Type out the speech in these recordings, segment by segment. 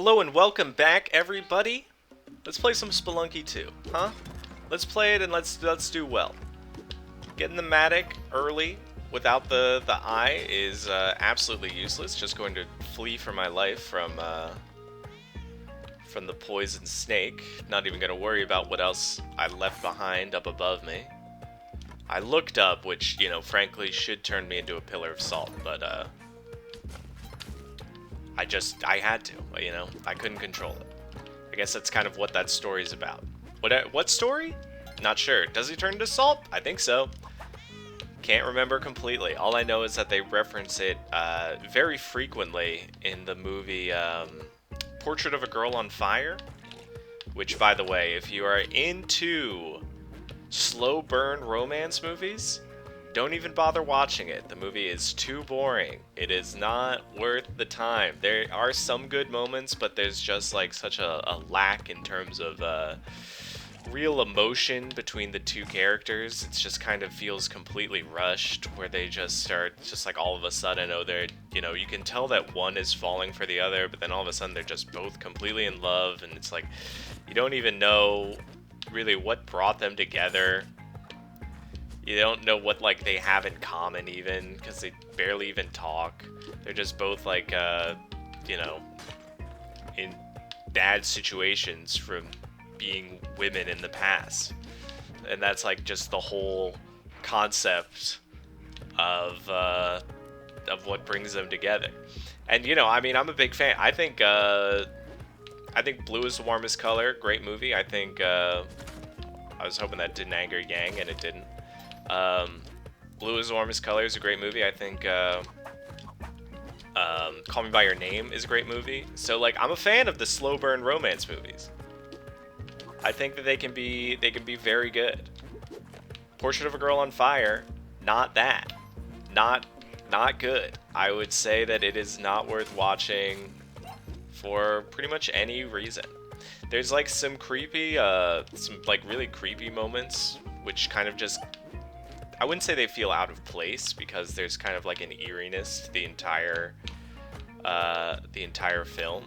Hello and welcome back, everybody. Let's play some Spelunky 2, huh? Let's play it and let's do well. Getting the Matic early without the eye is absolutely useless. Just going to flee for my life from the poison snake. Not even going to worry about what else I left behind up above me. I looked up, which, you know, frankly should turn me into a pillar of salt, but I had to, you know, I couldn't control it. I guess that's kind of what that story's about. What story? Not sure. Does he turn into salt? I think so. Can't remember completely. All I know is that they reference it very frequently in the movie Portrait of a Girl on Fire, which, by the way, if you are into slow burn romance movies, don't even bother watching it. The movie is too boring. It is not worth the time. There are some good moments, but there's just like such a lack in terms of real emotion between the two characters. It just kind of feels completely rushed, where they just start just like all of a sudden, oh, they're, you know, you can tell that one is falling for the other, but then all of a sudden they're just both completely in love, and it's like you don't even know really what brought them together. You don't know what, like, they have in common, even, because they barely even talk. They're just both, like, you know, in bad situations from being women in the past. And that's, like, just the whole concept of what brings them together. And, you know, I mean, I'm a big fan. I think Blue is the Warmest Color. Great movie. I think, I was hoping that didn't anger Yang, and it didn't. Blue is the Warmest Color is a great movie. I think Call Me By Your Name is a great movie. So, like, I'm a fan of the slow burn romance movies. I think that they can be very good. Portrait of a Girl on Fire, not that. Not good. I would say that it is not worth watching for pretty much any reason. There's like some creepy, some like really creepy moments, which kind of just, I wouldn't say they feel out of place, because there's kind of like an eeriness to the entire film.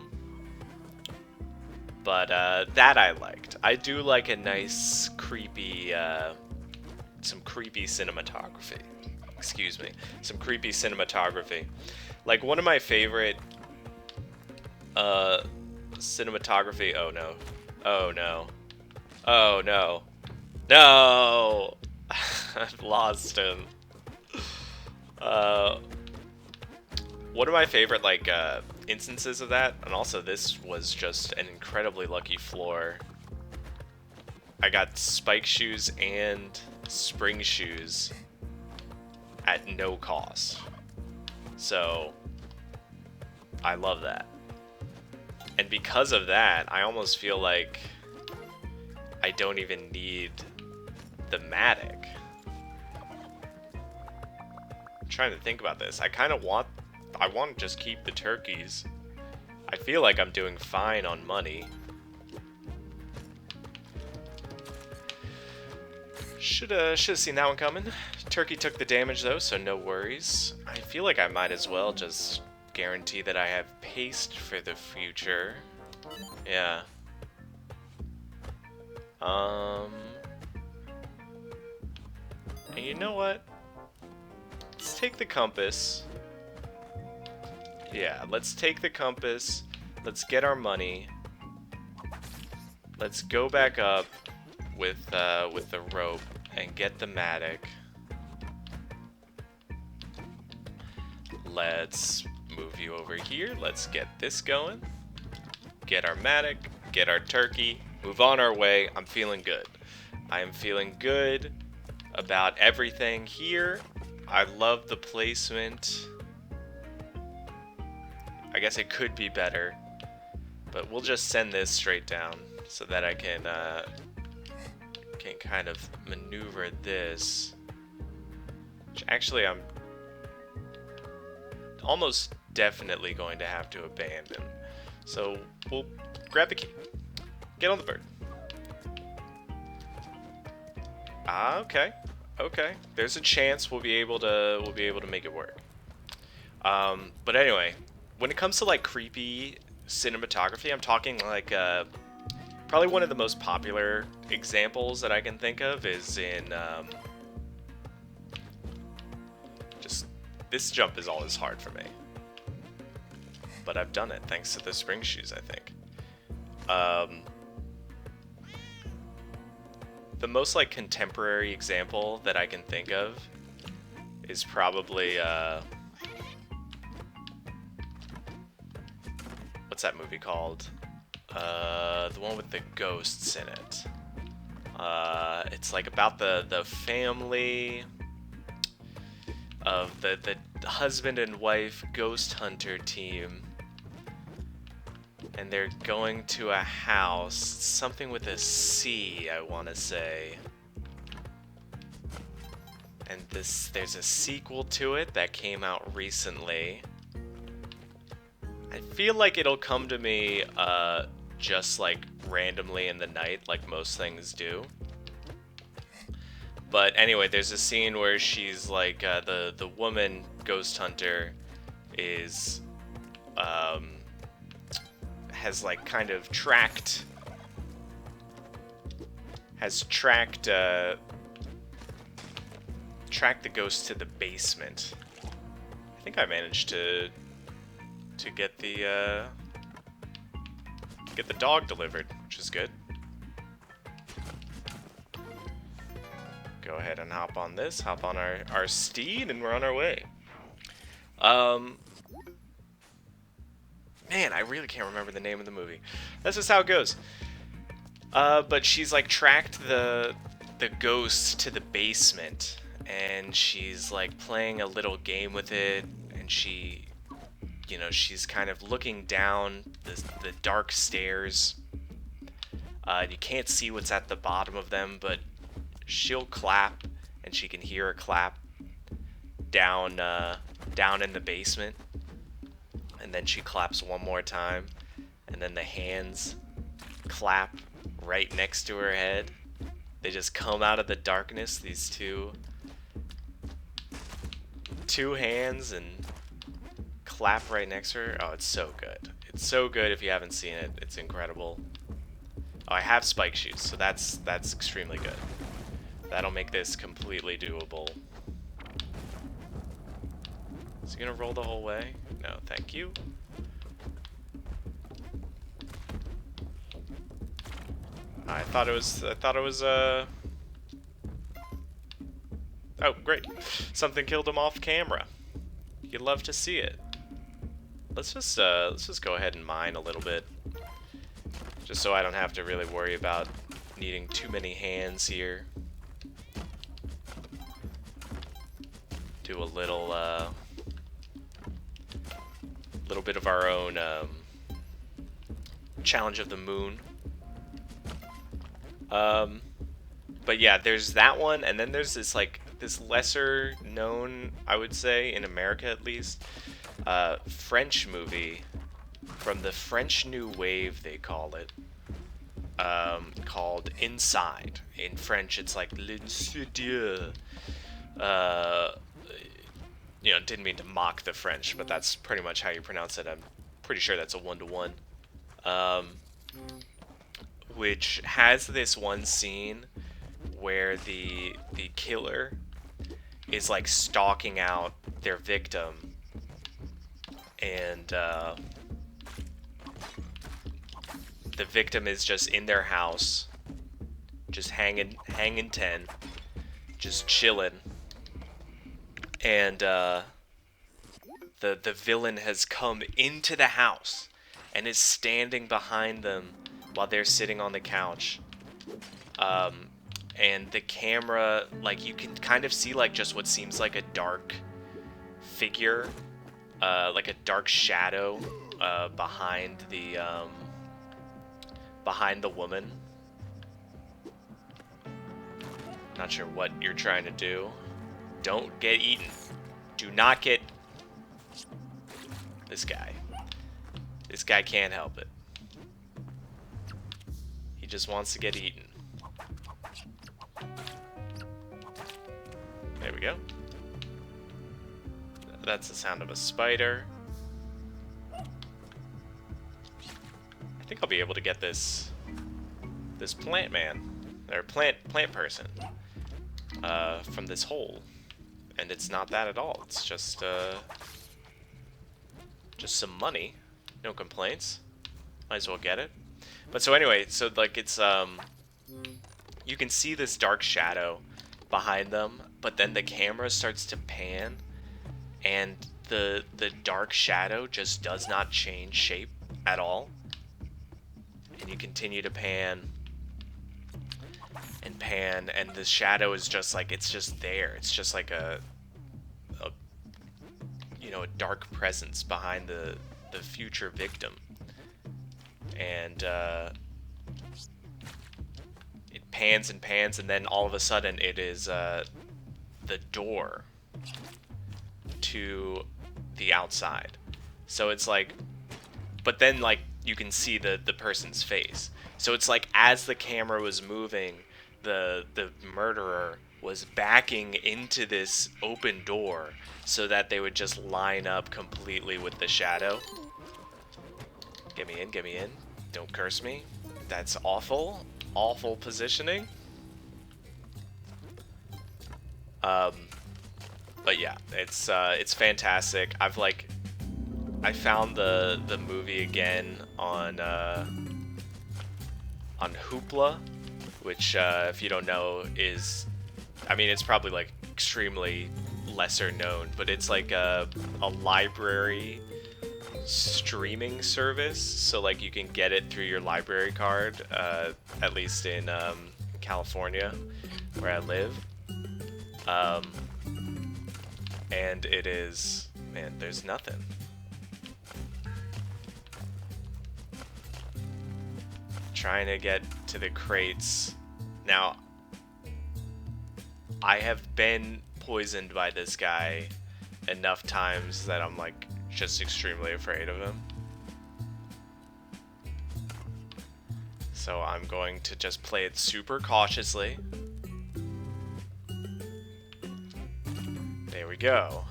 But that I liked. I do like a nice creepy, some creepy cinematography. Excuse me, some creepy cinematography. Like one of my favorite cinematography. Oh no! Oh no! Oh no! No! I've lost him. One of my favorite, like, instances of that, and also this was just an incredibly lucky floor. I got spike shoes and spring shoes at no cost. So, I love that. And because of that, I almost feel like I don't even need the Matic. I'm trying to think about this. I want to just keep the turkeys. I feel like I'm doing fine on money. Should have seen that one coming. Turkey took the damage though, so no worries. I feel like I might as well just guarantee that I have paste for the future. Yeah. And you know what? Let's take the compass. Yeah, let's take the compass. Let's get our money. Let's go back up with the rope and get the Matic. Let's move you over here. Let's get this going. Get our Matic. Get our turkey. Move on our way. I'm feeling good. I am feeling good about everything here. I love the placement. I guess it could be better, but we'll just send this straight down so that I can kind of maneuver this. Which actually I'm almost definitely going to have to abandon. So we'll grab the key. Get on the bird. Ah, okay. Okay. There's a chance we'll be able to make it work. But anyway, when it comes to like creepy cinematography, I'm talking like probably one of the most popular examples that I can think of is in just this jump is always hard for me, but I've done it thanks to the spring shoes, I think. The most like contemporary example that I can think of is probably what's that movie called? The one with the ghosts in it. It's like about the family of the husband and wife ghost hunter team, and they're going to a house, something with a C, I want to say. And there's a sequel to it that came out recently. I feel like it'll come to me just like randomly in the night, like most things do. But anyway, there's a scene where she's like the woman ghost hunter is has like kind of tracked the ghost to the basement. I think I managed to get the dog delivered, which is good. Go ahead and hop on our steed, and we're on our way. Man, I really can't remember the name of the movie. That's just how it goes. But she's like tracked the ghost to the basement, and she's like playing a little game with it, and she, you know, she's kind of looking down the dark stairs. You can't see what's at the bottom of them, but she'll clap, and she can hear a clap down in the basement. And then she claps one more time, and then the hands clap right next to her head. They just come out of the darkness, these two hands, and clap right next to her. Oh, it's so good. It's so good. If you haven't seen it, it's incredible. Oh, I have spike shoes, so that's extremely good. That'll make this completely doable. Is he gonna roll the whole way? No, thank you. I thought it was oh, great. Something killed him off camera. You'd love to see it. Let's just go ahead and mine a little bit. Just so I don't have to really worry about needing too many hands here. Do a little bit of our own challenge of the moon. But yeah, there's that one, and then there's this like this lesser known, I would say, in America at least, French movie from the French New Wave, they call it, called Inside. In French, it's like L'Insidieux. You know, didn't mean to mock the French, but that's pretty much how you pronounce it. I'm pretty sure that's a 1-to-1. Which has this one scene where the killer is like stalking out their victim, and the victim is just in their house, just hanging 10, just chilling. And the villain has come into the house and is standing behind them while they're sitting on the couch. And the camera, like, you can kind of see like just what seems like a dark figure, like a dark shadow behind the woman. Not sure what you're trying to do. Don't get eaten. Do not get... This guy. This guy can't help it. He just wants to get eaten. There we go. That's the sound of a spider. think I'll be able to get this plant man, or plant person, from this hole. And it's not that at all. It's just some money. No complaints. Might as well get it. But so anyway, so like it's you can see this dark shadow behind them, but then the camera starts to pan, and the dark shadow just does not change shape at all. And you continue to pan and pan, and the shadow is just like, it's just there. It's just like a you know, a dark presence behind the future victim. And it pans and pans, and then all of a sudden it is the door to the outside. So it's like, but then like you can see the person's face. So it's like as the camera was moving, the murderer was backing into this open door so that they would just line up completely with the shadow. Get me in, get me in. Don't curse me. That's awful. Awful positioning. But yeah, it's fantastic. I found the movie again on Hoopla, which if you don't know is, I mean, it's probably like extremely lesser known, but it's like a library streaming service. So like you can get it through your library card, at least in California, where I live. And it is, man, there's nothing. Trying to get to the crates. Now, I have been poisoned by this guy enough times that I'm like just extremely afraid of him. So I'm going to just play it super cautiously. There we go.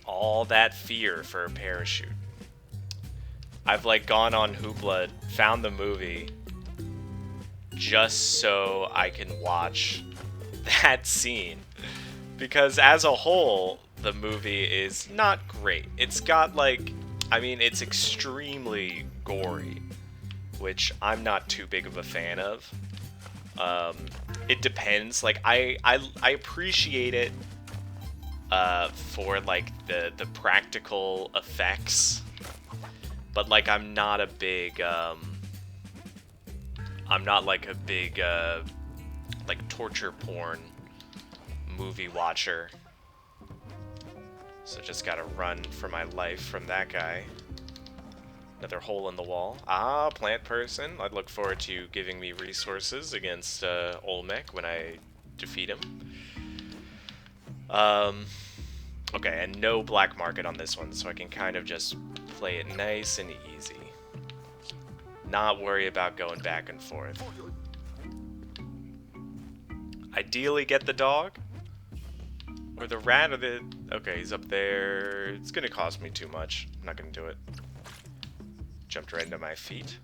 All that fear for a parachute. I've like gone on Hoopla, found the movie just so I can watch that scene. Because as a whole, the movie is not great. It's got like, I mean, it's extremely gory, which I'm not too big of a fan of. It depends. Like I appreciate it for like the practical effects, but like I'm not a big I'm not like a big like torture porn movie watcher. So just gotta run for my life from that guy. Another hole in the wall. Ah, plant person. I'd look forward to you giving me resources against Olmec when I defeat him. Okay, and no black market on this one, so I can kind of just play it nice and easy. Not worry about going back and forth. Ideally get the dog. Or the rat or the... Okay, he's up there. It's gonna cost me too much. I'm not gonna do it. Jumped right into my feet.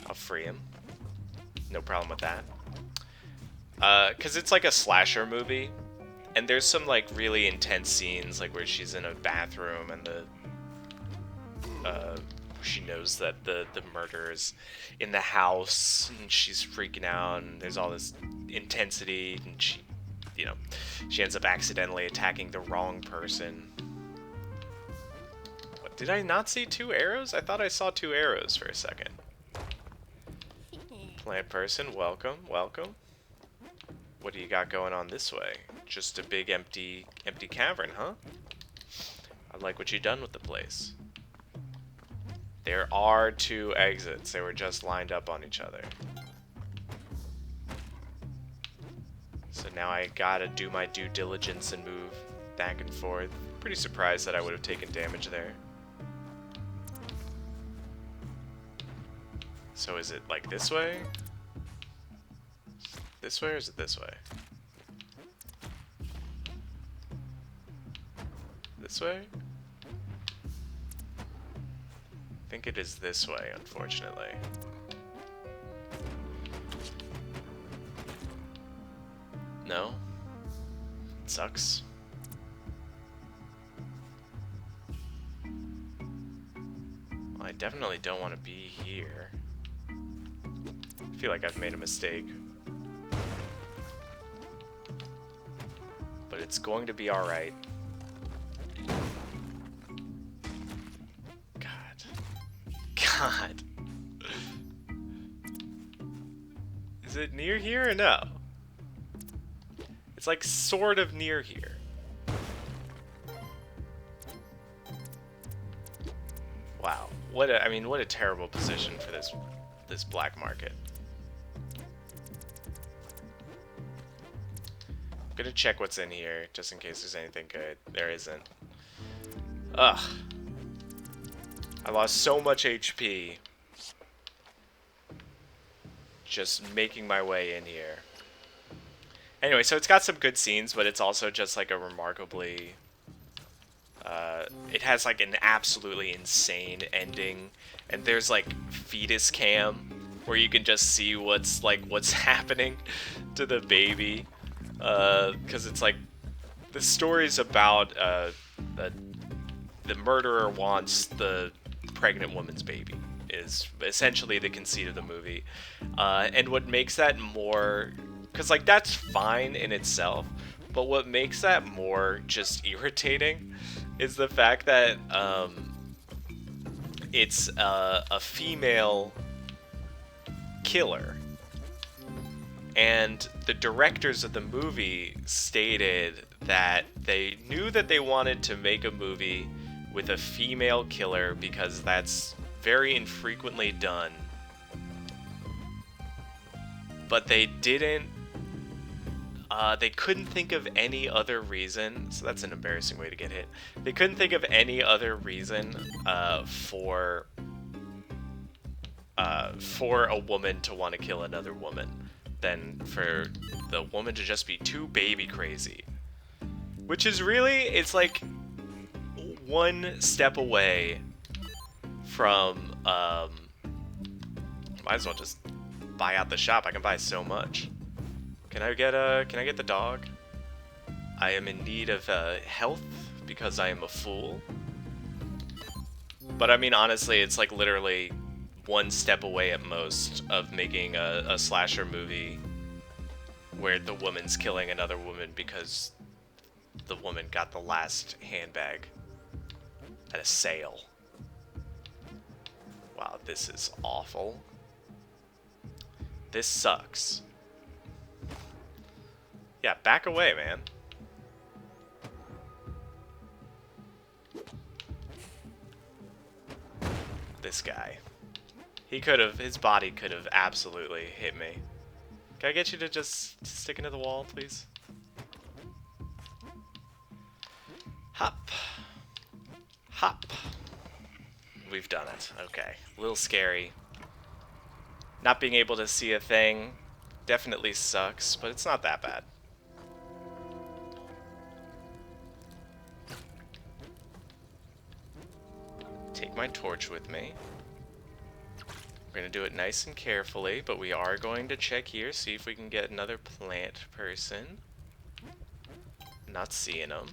I'll free him. No problem with that. Cause it's like a slasher movie, and there's some like really intense scenes, like where she's in a bathroom and she knows that the murderer's in the house, and she's freaking out, and there's all this intensity, and she, you know, she ends up accidentally attacking the wrong person. What, did I not see 2 arrows? I thought I saw 2 arrows for a second. Plant person, welcome, welcome. What do you got going on this way? Just a big empty cavern, huh? I like what you've done with the place. There are 2 exits. They were just lined up on each other. So now I gotta do my due diligence and move back and forth. Pretty surprised that I would have taken damage there. So is it like this way? This way, or is it this way? This way? I think it is this way, unfortunately. No? It sucks. Well, I definitely don't want to be here. I feel like I've made a mistake. But it's going to be alright. God. Is it near here or no? It's like sort of near here. Wow. What a, I mean, what a terrible position for this black market. I'm gonna check what's in here just in case there's anything good. There isn't. Ugh. I lost so much HP just making my way in here. Anyway, so it's got some good scenes, but it's also just like a remarkably... it has like an absolutely insane ending, and there's like fetus cam where you can just see what's happening to the baby, because it's like the story's about the murderer wants the pregnant woman's baby, is essentially the conceit of the movie. And what makes that more, because like that's fine in itself, but what makes that more just irritating is the fact that it's a female killer, and the directors of the movie stated that they knew that they wanted to make a movie with a female killer because that's very infrequently done, but they couldn't think of any other reason, so that's an embarrassing way to get hit. They couldn't think of any other reason for a woman to want to kill another woman than for the woman to just be too baby crazy. Which is really, it's like one step away from, might as well just buy out the shop. I can buy so much. Can I get the dog? I am in need of health because I am a fool. But I mean, honestly, it's like literally one step away at most of making a slasher movie where the woman's killing another woman because the woman got the last handbag at a sale. Wow, this is awful. This sucks. Yeah, back away, man. This guy. His body could have absolutely hit me. Can I get you to just stick into the wall, please? Hop. Hop. We've done it. Okay. A little scary. Not being able to see a thing definitely sucks, but it's not that bad. Take my torch with me. We're going to do it nice and carefully, but we are going to check here, see if we can get another plant person. Not seeing them.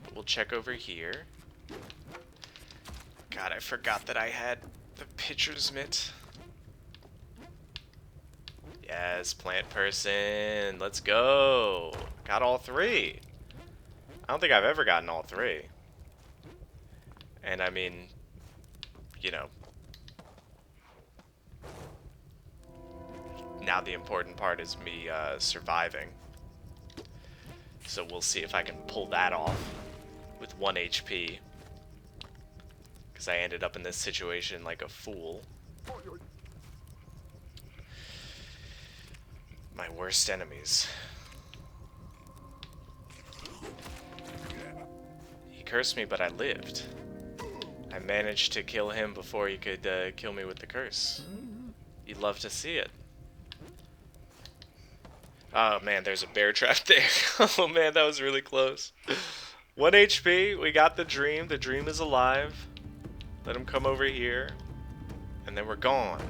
But we'll check over here. God, I forgot that I had the pitcher's mitt. Yes, plant person. Let's go. Got all three. I don't think I've ever gotten all three. And I mean, you know, now the important part is me surviving. So we'll see if I can pull that off with 1 HP. Because I ended up in this situation like a fool. My worst enemies. He cursed me, but I lived. I managed to kill him before he could kill me with the curse. You'd love to see it. Oh man, there's a bear trap there. Oh man, that was really close. 1 HP. We got the dream. The dream is alive. Let him come over here. And then we're gone.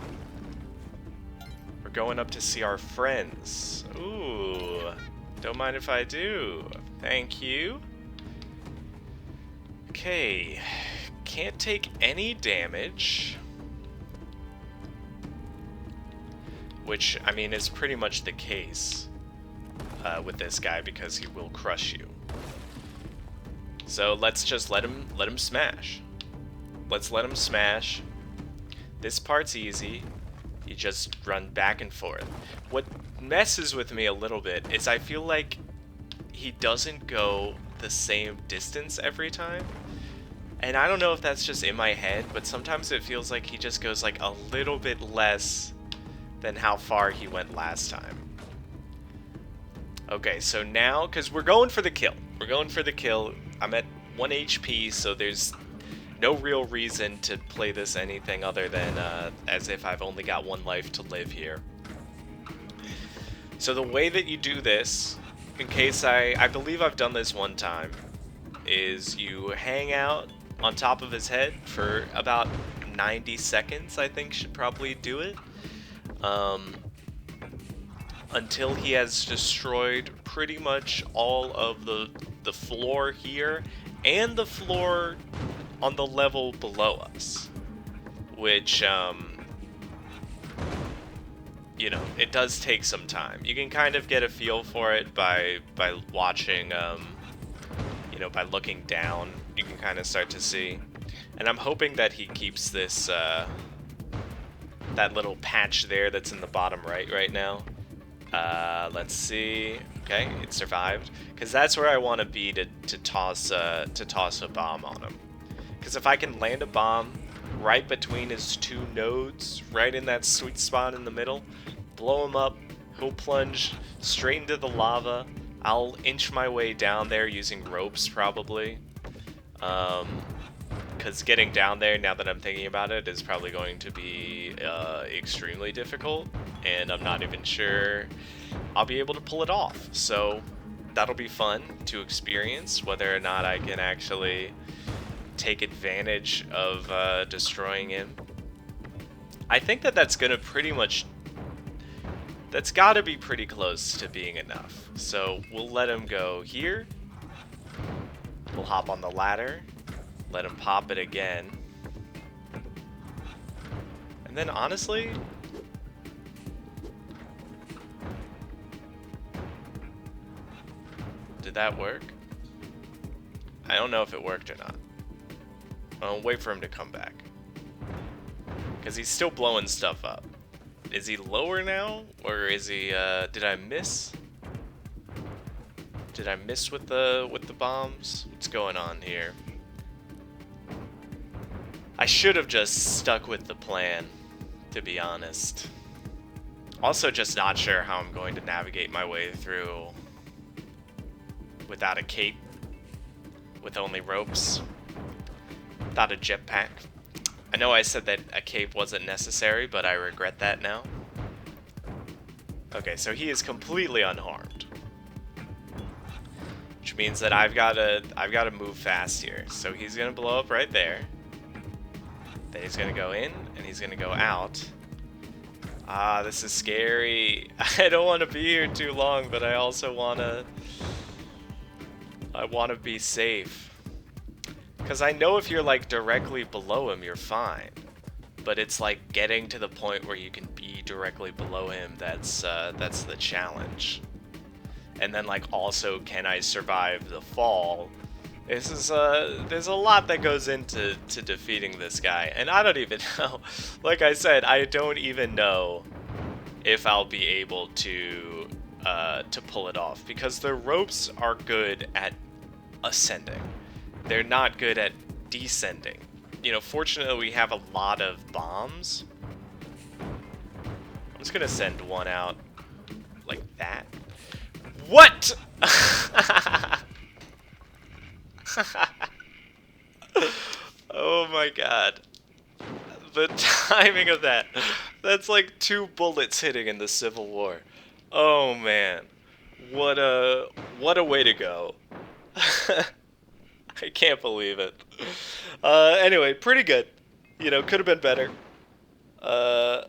We're going up to see our friends. Ooh. Don't mind if I do. Thank you. Okay. Can't take any damage. Which, I mean, is pretty much the case with this guy because he will crush you. So let's just let him smash. Let's let him smash. This part's easy. You just run back and forth. What messes with me a little bit is I feel like he doesn't go the same distance every time. And I don't know if that's just in my head, but sometimes it feels like he just goes like a little bit less than how far he went last time. Okay, so now, because we're going for the kill. We're going for the kill. I'm at 1 HP, so there's no real reason to play this anything other than as if I've only got 1 life to live here. So the way that you do this, in case I believe I've done this one time, is you hang out on top of his head for about 90 seconds, I think should probably do it. Until he has destroyed pretty much all of the floor here and the floor on the level below us, which you know, it does take some time. You can kind of get a feel for it by watching, you know, by looking down. You can kind of start to see, and I'm hoping that he keeps this that little patch there that's in the bottom right now. Let's see. Okay, it survived. Because that's where I want to be to toss a bomb on him. Because if I can land a bomb right between his 2 nodes, right in that sweet spot in the middle, blow him up, he'll plunge straight into the lava. I'll inch my way down there using ropes probably. Because getting down there, now that I'm thinking about it, is probably going to be extremely difficult, and I'm not even sure I'll be able to pull it off. So that'll be fun to experience, whether or not I can actually take advantage of destroying him. I think that that's gonna pretty much... that's gotta be pretty close to being enough. So we'll let him go here. We'll hop on the ladder. Let him pop it again. And then honestly... did that work? I don't know if it worked or not. I'll wait for him to come back. Because he's still blowing stuff up. Is he lower now? Or is he, did I miss? Did I miss with the bombs? What's going on here? I should have just stuck with the plan, to be honest. Also just not sure how I'm going to navigate my way through without a cape, with only ropes, without a jetpack. I know I said that a cape wasn't necessary, but I regret that now. Okay, so he is completely unharmed, which means that I've got to move fast here. So he's gonna blow up right there. Then he's gonna go in and he's gonna go out. Ah, this is scary. I don't want to be here too long, but I also want to be safe. Because I know if you're like directly below him, you're fine. But it's like getting to the point where you can be directly below him that's the challenge. And then like also, can I survive the fall? This is there's a lot that goes into defeating this guy, and I don't even know. Like I said, I don't even know if I'll be able to pull it off, because the ropes are good at ascending. They're not good at descending. You know, fortunately we have a lot of bombs. I'm just gonna send one out like that. What? Oh my god. The timing of that. That's like 2 bullets hitting in the Civil War. Oh man. What a way to go. I can't believe it. Anyway, pretty good. You know, could have been better. Uh,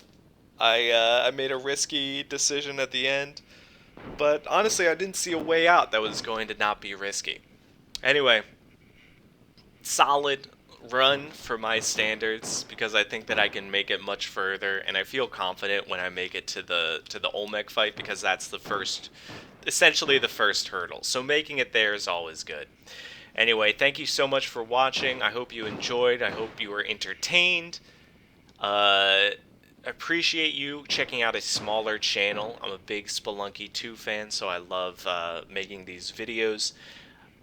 I made a risky decision at the end, but honestly, I didn't see a way out that was going to not be risky. Anyway, solid run for my standards because I think that I can make it much further, and I feel confident when I make it to the Olmec fight because that's the first, essentially the first hurdle. So making it there is always good. Anyway, thank you so much for watching. I hope you enjoyed. I hope you were entertained. Appreciate you checking out a smaller channel. I'm a big Spelunky 2 fan, so I love making these videos.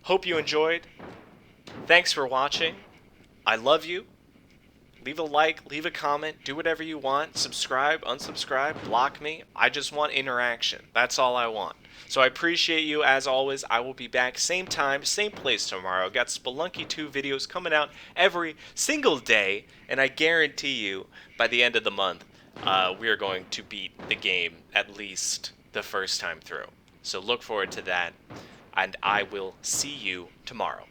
Hope you enjoyed. Thanks for watching. I love you. Leave a like, leave a comment, do whatever you want. Subscribe, unsubscribe, block me. I just want interaction. That's all I want. So I appreciate you as always. I will be back same time, same place tomorrow. Got Spelunky 2 videos coming out every single day, and I guarantee you by the end of the month, we are going to beat the game at least the first time through. So look forward to that, and I will see you tomorrow.